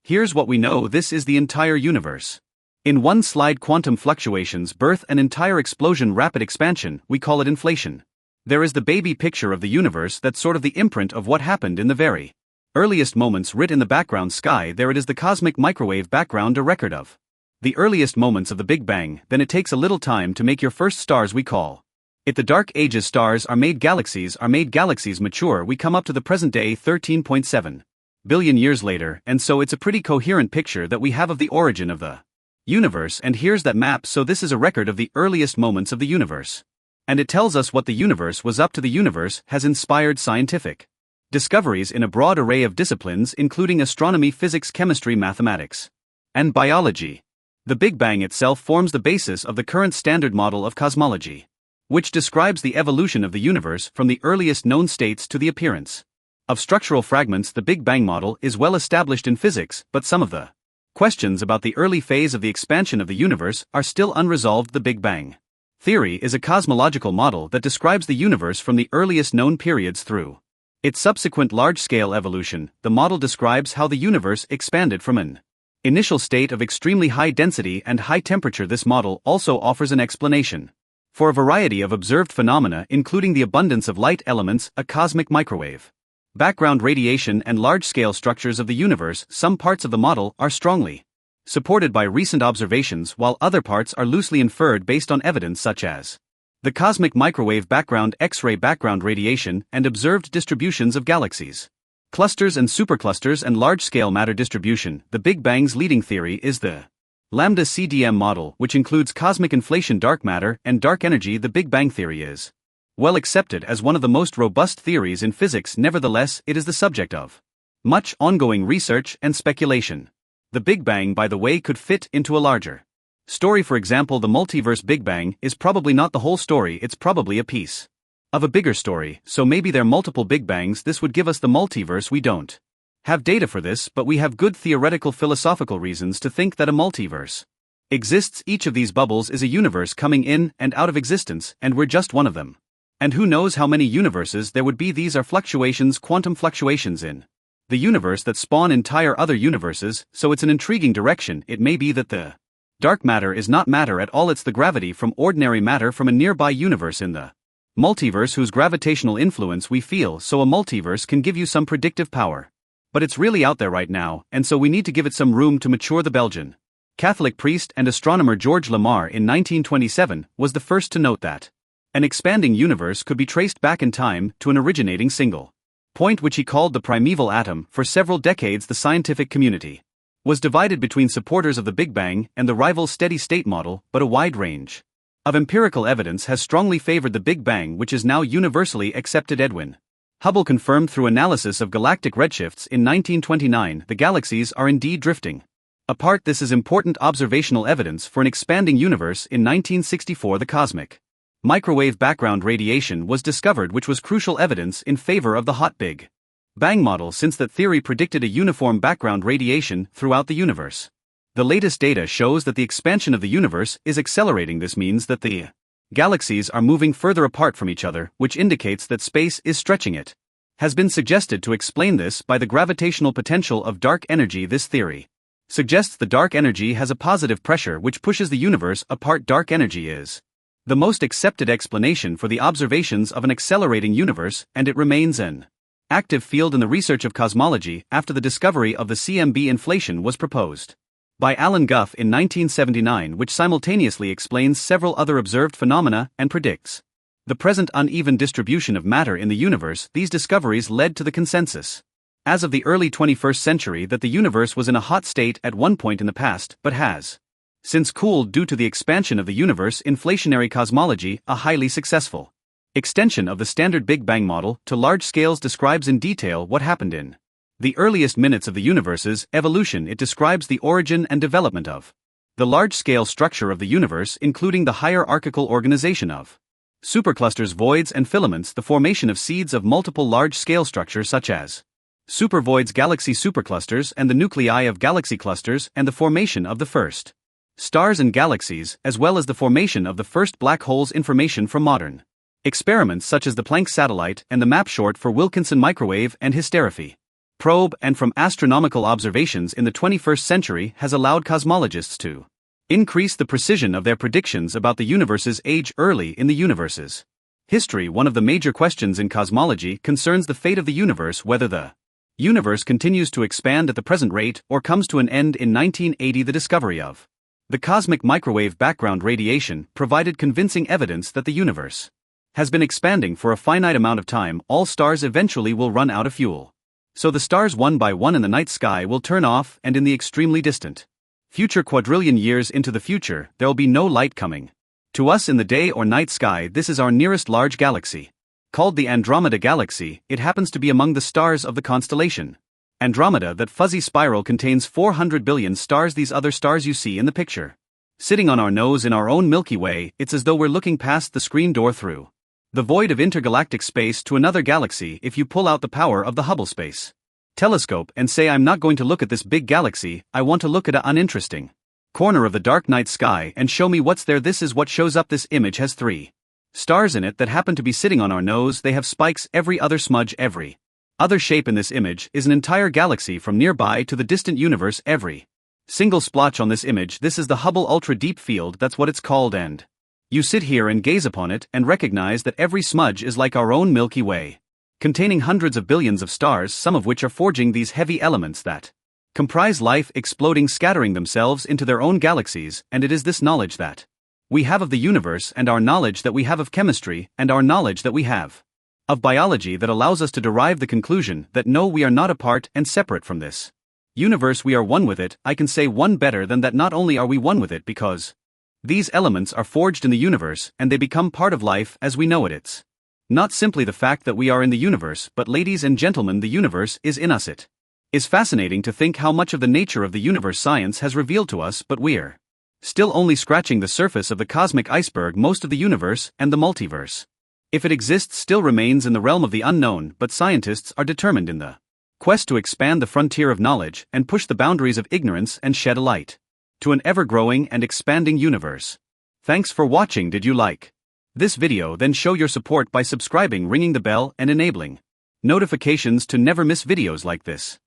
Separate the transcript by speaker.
Speaker 1: Here's what we know: this is the entire universe. In one slide: quantum fluctuations, birth, an entire explosion, rapid expansion, we call it inflation. There is the baby picture of the universe, that's sort of the imprint of what happened in the very earliest moments, writ in the background sky. There it is, the cosmic microwave background, a record of the earliest moments of the Big Bang. Then it takes a little time to make your first stars, we call it the Dark Ages. Stars are made, galaxies mature, we come up to the present day 13.7 billion years later, and so it's a pretty coherent picture that we have of the origin of the universe. And here's that map. So this is a record of the earliest moments of the universe. And it tells us what the universe was up to. The universe has inspired scientific discoveries in a broad array of disciplines, including astronomy, physics, chemistry, mathematics, and biology. The Big Bang itself forms the basis of the current standard model of cosmology, which describes the evolution of the universe from the earliest known states to the appearance of structural fragments. The Big Bang model is well established in physics, but some of the questions about the early phase of the expansion of the universe are still unresolved. The Big Bang theory is a cosmological model that describes the universe from the earliest known periods through its subsequent large-scale evolution. The model describes how the universe expanded from an initial state of extremely high density and high temperature. This model also offers an explanation for a variety of observed phenomena, including the abundance of light elements, a cosmic microwave background, radiation, and large-scale structures of the universe. Some parts of the model are strongly supported by recent observations, while other parts are loosely inferred based on evidence such as the cosmic microwave background, X-ray background radiation, and observed distributions of galaxies, clusters and superclusters, and large-scale matter distribution. The Big Bang's leading theory is the lambda CDM model, which includes cosmic inflation, dark matter, and dark energy. The Big Bang theory is well accepted as one of the most robust theories in physics. Nevertheless, it is the subject of much ongoing research and speculation. The Big Bang, by the way, could fit into a larger story. For example, the multiverse. Big Bang is probably not the whole story, it's probably a piece of a bigger story. So maybe there are multiple Big Bangs. This would give us the multiverse. We don't have data for this, but we have good theoretical, philosophical reasons to think that a multiverse exists. Each of these bubbles is a universe coming in and out of existence, and we're just one of them. And who knows how many universes there would be. These are fluctuations, quantum fluctuations in the universe that spawn entire other universes, so it's an intriguing direction. It may be that the dark matter is not matter at all, it's the gravity from ordinary matter from a nearby universe in the multiverse whose gravitational influence we feel. So a multiverse can give you some predictive power. But it's really out there right now, and so we need to give it some room to mature. The Belgian Catholic priest and astronomer George Lamar in 1927 was the first to note that an expanding universe could be traced back in time to an originating single point, which he called the primeval atom. For several decades, the scientific community was divided between supporters of the Big Bang and the rival steady-state model, but a wide range of empirical evidence has strongly favored the Big Bang, which is now universally accepted. Edwin Hubble confirmed through analysis of galactic redshifts in 1929 the galaxies are indeed drifting apart. This is important observational evidence for an expanding universe. In 1964, the cosmic microwave background radiation was discovered, which was crucial evidence in favor of the hot Big Bang model, since that theory predicted a uniform background radiation throughout the universe. The latest data shows that the expansion of the universe is accelerating. This means that the galaxies are moving further apart from each other, which indicates that space is stretching. It has been suggested to explain this by the gravitational potential of dark energy. This theory suggests the dark energy has a positive pressure which pushes the universe apart. Dark energy is the most accepted explanation for the observations of an accelerating universe, and it remains an active field in the research of cosmology after the discovery of the CMB inflation was proposed by Alan Guth in 1979, which simultaneously explains several other observed phenomena and predicts the present uneven distribution of matter in the universe. These discoveries led to the consensus as of the early 21st century that the universe was in a hot state at one point in the past, but has since cooled due to the expansion of the universe. Inflationary cosmology, a highly successful extension of the standard Big Bang model to large scales, describes in detail what happened in the earliest minutes of the universe's evolution. It describes the origin and development of the large-scale structure of the universe, including the hierarchical organization of superclusters, voids, and filaments, the formation of seeds of multiple large-scale structures such as supervoids, galaxy superclusters, and the nuclei of galaxy clusters, and the formation of the first stars and galaxies, as well as the formation of the first black holes. Information from modern experiments such as the Planck satellite and the map short for Wilkinson microwave and hysterophy probe, and from astronomical observations in the 21st century has allowed cosmologists to increase the precision of their predictions about the universe's age early in the universe's history. One of the major questions in cosmology concerns the fate of the universe, whether the universe continues to expand at the present rate or comes to an end in 1980. The discovery of the cosmic microwave background radiation provided convincing evidence that the universe has been expanding for a finite amount of time. All stars eventually will run out of fuel. So the stars one by one in the night sky will turn off, and in the extremely distant future, quadrillion years into the future, there will be no light coming to us in the day or night sky. This is our nearest large galaxy, called the Andromeda Galaxy. It happens to be among the stars of the constellation Andromeda. That fuzzy spiral contains 400 billion stars. These other stars you see in the picture, sitting on our nose in our own Milky Way, it's as though we're looking past the screen door through the void of intergalactic space to another galaxy. If you pull out the power of the Hubble Space Telescope and say, I'm not going to look at this big galaxy, I want to look at an uninteresting corner of the dark night sky and show me what's there, this is what shows up. This image has 3 stars in it that happen to be sitting on our nose. They have spikes. Every other smudge, every other shape in this image is an entire galaxy from nearby to the distant universe. Every single splotch on this image, this is the Hubble Ultra Deep Field, that's what it's called, and you sit here and gaze upon it and recognize that every smudge is like our own Milky Way, containing hundreds of billions of stars, some of which are forging these heavy elements that comprise life, exploding, scattering themselves into their own galaxies. And it is this knowledge that we have of the universe, and our knowledge that we have of chemistry, and our knowledge that we have of biology, that allows us to derive the conclusion that no, we are not apart and separate from this universe, we are one with it. I can say one better than that, not only are we one with it, because these elements are forged in the universe and they become part of life as we know it. It's not simply the fact that we are in the universe, but ladies and gentlemen, the universe is in us. It is fascinating to think how much of the nature of the universe science has revealed to us, but we're still only scratching the surface of the cosmic iceberg. Most of the universe and the multiverse, if it exists, still remains in the realm of the unknown, but scientists are determined in the quest to expand the frontier of knowledge and push the boundaries of ignorance and shed a light to an ever-growing and expanding universe. Thanks for watching. Did you like this video? Then show your support by subscribing, ringing the bell, and enabling notifications to never miss videos like this.